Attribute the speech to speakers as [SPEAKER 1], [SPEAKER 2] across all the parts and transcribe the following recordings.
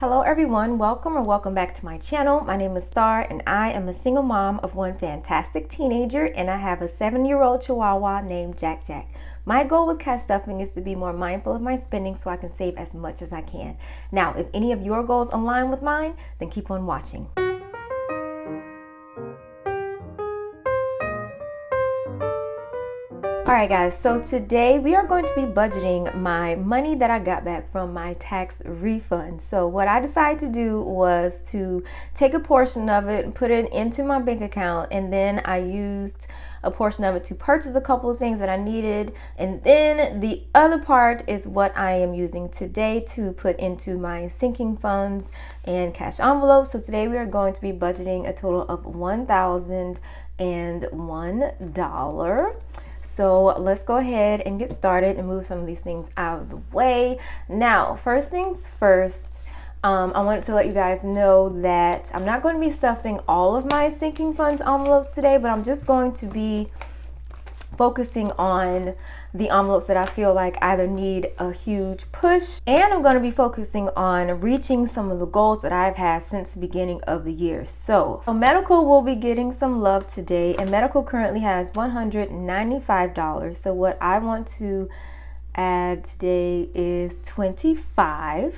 [SPEAKER 1] Hello everyone, welcome back to my channel. My name is Star and I am a single mom of one fantastic teenager, and I have a 7-year-old Chihuahua named Jack Jack. My goal with cash stuffing is to be more mindful of my spending so I can save as much as I can. Now, if any of your goals align with mine, then keep on watching. Alright guys, so today we are going to be budgeting my money that I got back from my tax refund. So what I decided to do was to take a portion of it and put it into my bank account, and then I used a portion of it to purchase a couple of things that I needed, and then the other part is what I am using today to put into my sinking funds and cash envelopes. So today we are going to be budgeting a total of $1,001. So let's go ahead and get started and move some of these things out of the way. Now, first things first, I wanted to let you guys know that I'm not going to be stuffing all of my sinking funds envelopes today, but I'm just going to be focusing on the envelopes that I feel like either need a huge push, and I'm going to be focusing on reaching some of the goals that I've had since the beginning of the year. So medical will be getting some love today, and medical currently has $195. So what I want to add today is $25.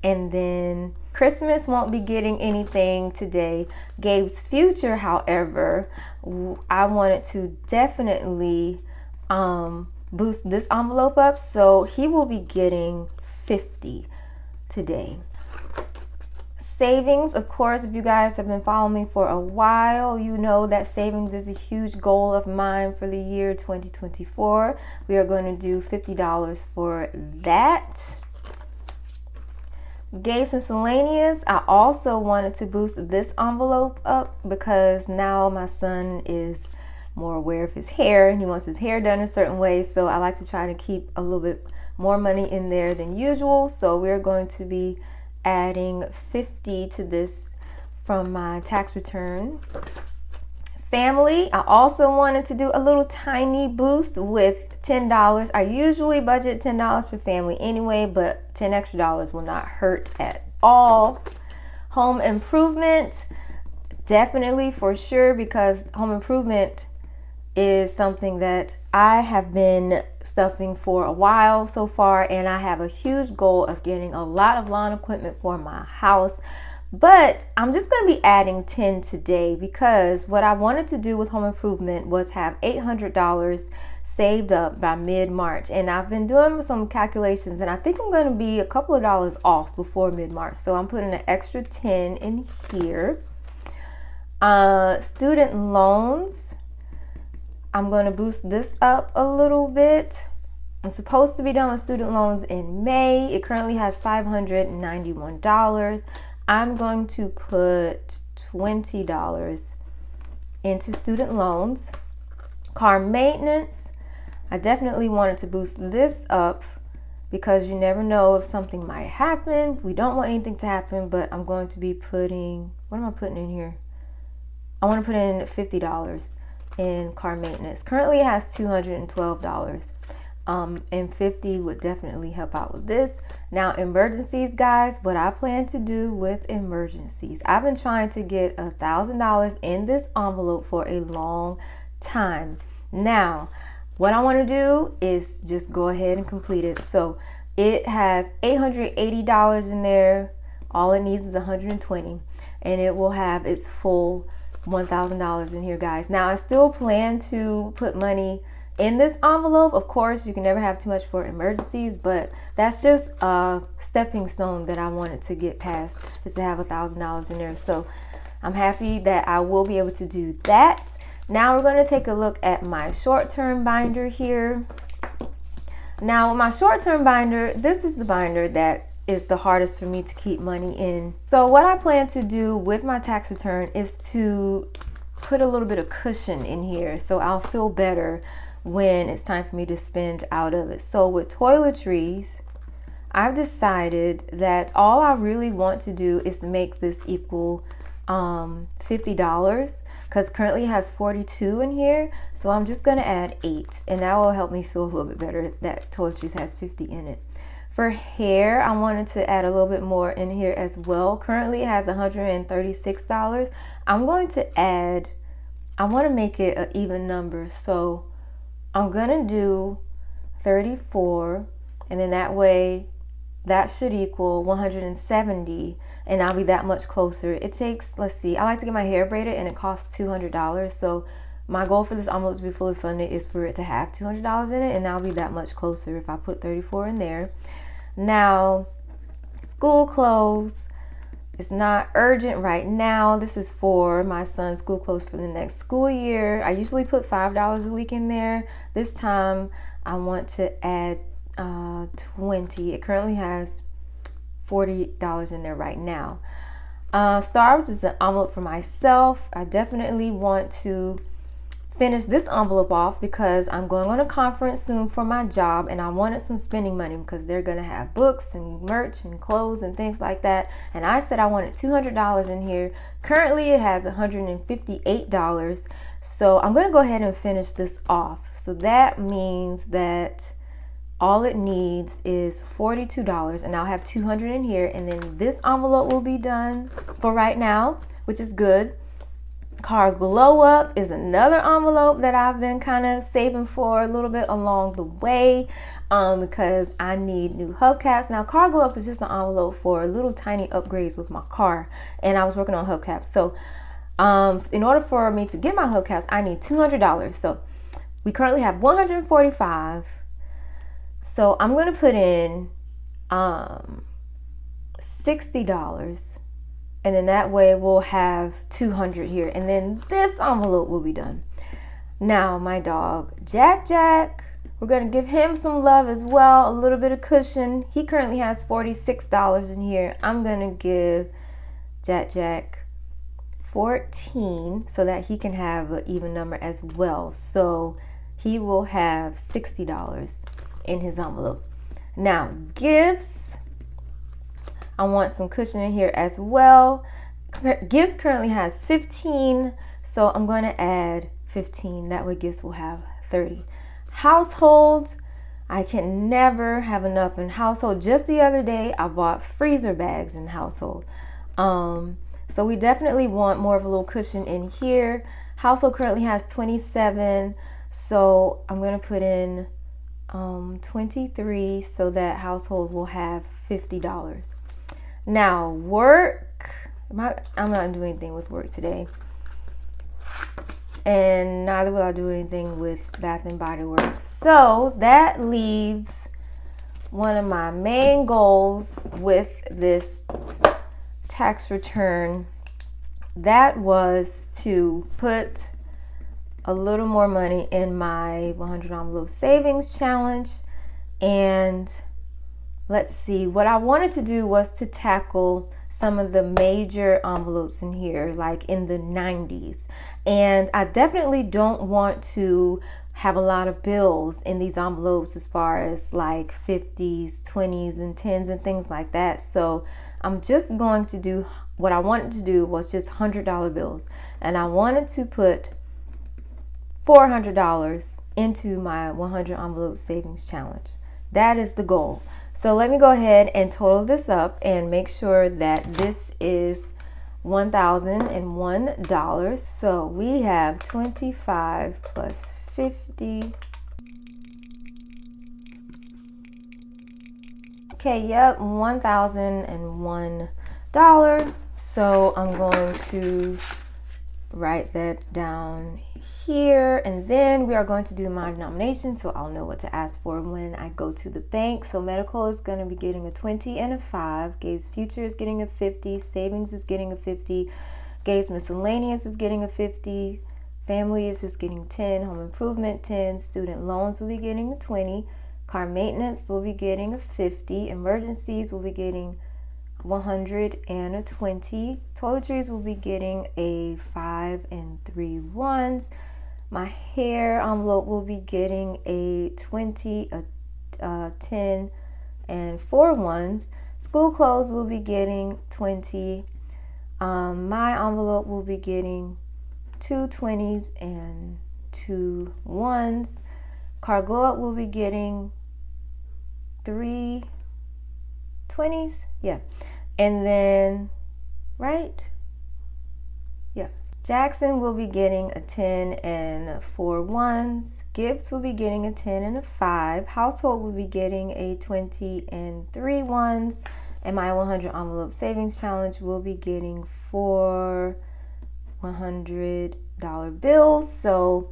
[SPEAKER 1] And then Christmas won't be getting anything today. Gabe's future, however, I wanted to definitely boost this envelope up, so he will be getting $50 today. Savings, of course, if you guys have been following me for a while, you know that savings is a huge goal of mine for the year 2024. We are going to do $50 for that. Gabe's miscellaneous, I also wanted to boost this envelope up because now my son is more aware of his hair and he wants his hair done a certain way, so I like to try to keep a little bit more money in there than usual. So we're going to be adding $50 to this from my tax return. Family, I also wanted to do a little tiny boost with $10. I usually budget $10 for family anyway, but $10 extra will not hurt at all. Home improvement, definitely for sure, because home improvement is something that I have been stuffing for a while so far, and I have a huge goal of getting a lot of lawn equipment for my house. But I'm just going to be adding 10 today because what I wanted to do with home improvement was have $800 saved up by mid-March. And I've been doing some calculations, and I think I'm going to be a couple of dollars off before mid-March. So I'm putting an extra 10 in here. Student loans, I'm going to boost this up a little bit. I'm supposed to be done with student loans in May. It currently has $591. I'm going to put $20 into student loans. Car maintenance, I definitely wanted to boost this up because you never know if something might happen. We don't want anything to happen, but I'm going to be putting, what am I putting in here? I want to put in $50 in car maintenance. Currently it has $212. And 50 would definitely help out with this. Now, emergencies, guys, what I plan to do with emergencies, I've been trying to get $1,000 in this envelope for a long time. Now, what I want to do is just go ahead and complete it. So it has $880 in there. All it needs is $120, and it will have its full $1,000 in here, guys. Now, I still plan to put money in this envelope. Of course, you can never have too much for emergencies, but that's just a stepping stone that I wanted to get past, is to have $1,000 in there. So I'm happy that I will be able to do that. Now we're going to take a look at my short-term binder here. Now with my short-term binder, this is the binder that is the hardest for me to keep money in. So what I plan to do with my tax return is to put a little bit of cushion in here so I'll feel better when it's time for me to spend out of it. So with toiletries, I've decided that all I really want to do is to make this equal $50, because currently it has 42 in here. So I'm just gonna add 8, and that will help me feel a little bit better that toiletries has 50 in it. For hair, I wanted to add a little bit more in here as well. Currently it has $136. I'm going to add, I want to make it an even number, so I'm gonna do 34, and then that way that should equal 170, and I'll be that much closer. It takes, let's see, I like to get my hair braided and it costs $200. So my goal for this envelope to be fully funded is for it to have $200 in it, and I'll be that much closer if I put 34 in there. Now, school clothes, it's not urgent right now. This is for my son's school clothes for the next school year. I usually put $5 a week in there. This time I want to add 20. It currently has $40 in there right now. Starved is an envelope for myself. I definitely want to finish this envelope off because I'm going on a conference soon for my job, and I wanted some spending money because they're going to have books and merch and clothes and things like that. And I said I wanted $200 in here. Currently it has $158. So I'm going to go ahead and finish this off. So that means that all it needs is $42, and I'll have $200 in here, and then this envelope will be done for right now, which is good. Car glow up is another envelope that I've been kind of saving for a little bit along the way because I need new hubcaps. Now, car glow up is just an envelope for little tiny upgrades with my car, and I was working on hubcaps. So in order for me to get my hubcaps, I need $200. So we currently have $145. So I'm going to put in $60. And then that way we'll have $200 here. And then this envelope will be done. Now my dog, Jack, we're going to give him some love as well. A little bit of cushion. He currently has $46 in here. I'm going to give Jack 14 so that he can have an even number as well. So he will have $60 in his envelope. Now gifts, I want some cushion in here as well. Gifts currently has 15, so I'm going to add 15. That way gifts will have 30. Household, I can never have enough in household. Just the other day, I bought freezer bags in household. So we definitely want more of a little cushion in here. Household currently has 27, so I'm going to put in 23 so that household will have $50. Now work, I'm not doing anything with work today, and neither will I do anything with Bath and Body Works. So that leaves one of my main goals with this tax return. That was to put a little more money in my 100 envelope savings challenge. And let's see, what I wanted to do was to tackle some of the major envelopes in here, like in the 90s. And I definitely don't want to have a lot of bills in these envelopes as far as like 50s, 20s, and 10s and things like that. So I'm just going to do, what I wanted to do was just $100 bills. And I wanted to put $400 into my 100 envelope savings challenge. That is the goal. So let me go ahead and total this up and make sure that this is $1,001. So we have 25 plus 50. Okay, yep, $1,001. So I'm going to write that down here, and then we are going to do my denomination so I'll know what to ask for when I go to the bank. So medical is going to be getting a 20 and a 5. Gabe's future is getting a 50. Savings is getting a 50. Gabe's miscellaneous is getting a 50. Family is just getting 10. Home improvement 10. Student loans will be getting a 20. Car maintenance will be getting a 50. Emergencies will be getting 120. Toiletries will be getting a 5 and 3 ones. My hair envelope will be getting a 20, a 10, and 4 ones. School clothes will be getting 20. My envelope will be getting 2 20s and 2 ones. Car glow up will be getting 3 20s, yeah. And then, right? Yeah. Jackson will be getting a 10 and 4 ones. Gibbs will be getting a 10 and a 5. Household will be getting a 20 and 3 ones. And my 100 envelope savings challenge will be getting 4 $100 bills. So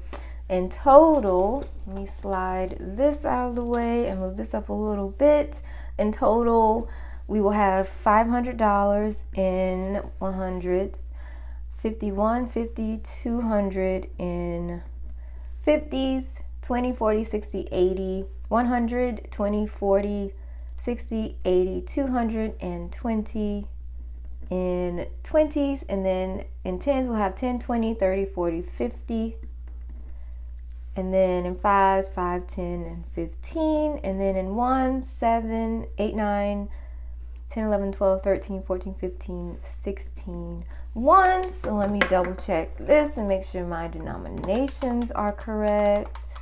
[SPEAKER 1] in total, let me slide this out of the way and move this up a little bit. In total, we will have $500 in 100s, 51, 50, 200 in 50s, 20, 40, 60, 80, 100, 20, 40, 60, 80, 220 in 20s, and then in 10s we'll have 10, 20, 30, 40, 50, and then in 5s, 5, 10, and 15, and then in 1s, 7, 8, 9, 10, 11, 12, 13, 14, 15, 16 ones. So let me double check this and make sure my denominations are correct.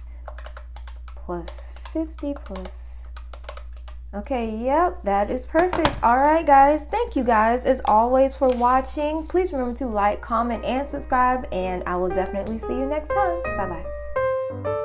[SPEAKER 1] Plus 50 plus. Okay, yep, that is perfect. All right, guys. Thank you guys, as always, for watching. Please remember to like, comment, and subscribe, and I will definitely see you next time. Bye-bye.